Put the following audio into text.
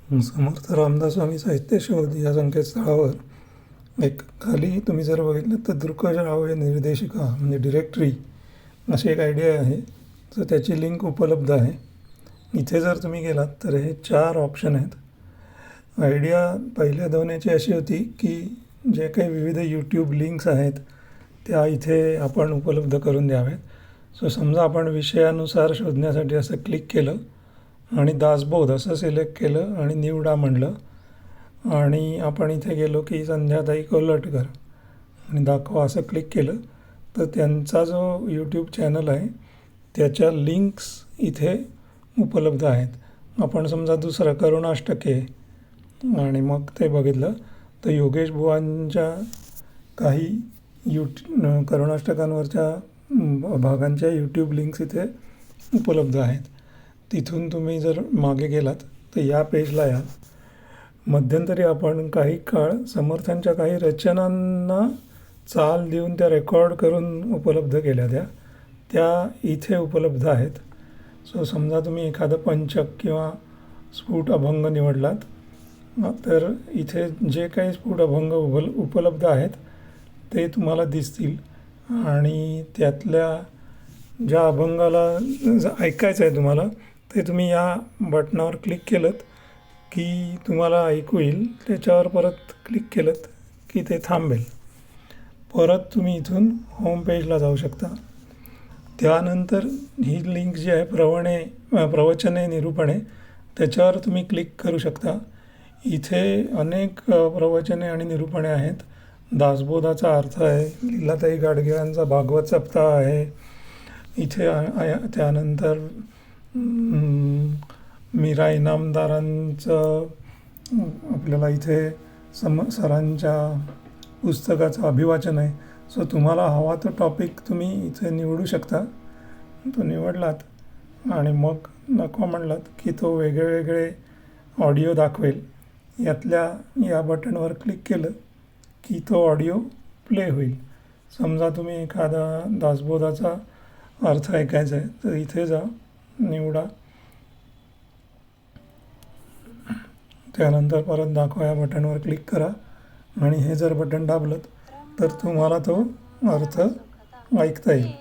समर्थ रामदास स्वामी साहित्य शोध या संकेतस्थळावर एक खाली तुम्ही जर बघितलं तर दृकश्राव्य निर्देशिका म्हणजे डिरेक्टरी अशी एक आयडिया आहे. तर त्याची लिंक उपलब्ध आहे. इथे जर तुम्ही गेलात तर हे 4 ऑप्शन आहेत. आयडिया पहिल्या 2 याची अशी होती की जे काही विविध यूट्यूब लिंक्स आहेत त्या इथे आपण उपलब्ध करून द्याव्यात. सो समजा आपण विषयानुसार शोधण्यासाठी असं क्लिक केलं आणि दासबोध असं सिलेक्ट केलं आणि निवडा म्हणलं आणि आपण इथे गेलो की संध्याताई कोल्हटकर आणि दाखवा असं क्लिक केलं तर त्यांचा जो यूट्यूब चॅनल आहे त्याच्या लिंक्स इथे उपलब्ध आहेत. आपण समजा दुसरं करुणाष्टके आणि मग ते बघितलं तर योगेश बुवांच्या काही करुणाष्टकांवरच्या भागांच्या यूट्यूब लिंक्स इथे उपलब्ध आहेत. तिथून तुम्ही जर मागे गेलात तर या पेजला या. मध्यंतरी आपण काही काळ समर्थांच्या काही रचनांना चाल देऊन त्या रेकॉर्ड करून उपलब्ध केल्या त्या इथे उपलब्ध आहेत. सो समजा तुम्ही एखादं पंचक किंवा स्फुट अभंग निवडलात तर इथे जे काही स्फुट अभंग उपलब्ध आहेत ते तुम्हाला दिसतील आणि त्यातल्या ज्या अभंगाला ऐकायचं आहे तुम्हाला ते तुम्ही या बटनावर क्लिक केलं की तुम्हाला ऐकू येईल. त्याच्यावर परत क्लिक केलं की ते थांबेल. परत तुम्ही इथून होम पेजला जाऊ शकता. त्यानंतर ही लिंक जी आहे प्रवचने निरूपणे त्याच्यावर तुम्ही क्लिक करू शकता. इथे अनेक प्रवचने आणि निरूपणे आहेत. दासबोधाचा अर्थ आहे, लीलाताई गाडगिळांचा भागवत सप्ताह आहे इथे. त्यानंतर मीरा इनामदारांचं आपल्याला इथे सरांच्या पुस्तकाचं अभिवाचन आहे. सो तुम्हाला हवा तो टॉपिक तुम्ही इथे निवडू शकता. तो निवडलात आणि मग नको म्हणलात की तो वेगळे ऑडिओ दाखवेल. या बटनवर क्लिक केलं की तो ऑडिओ प्ले होईल. समजा तुम्ही एखादा दासबोधाचा अर्थ ऐकायचा आहे तर इथे जा, निवडा, त्यानंतर परत दाखवा या बटनवर क्लिक करा आणि हे जर बटन दाबलं तर तुम्हाला तो अर्थ ऐकता येईल.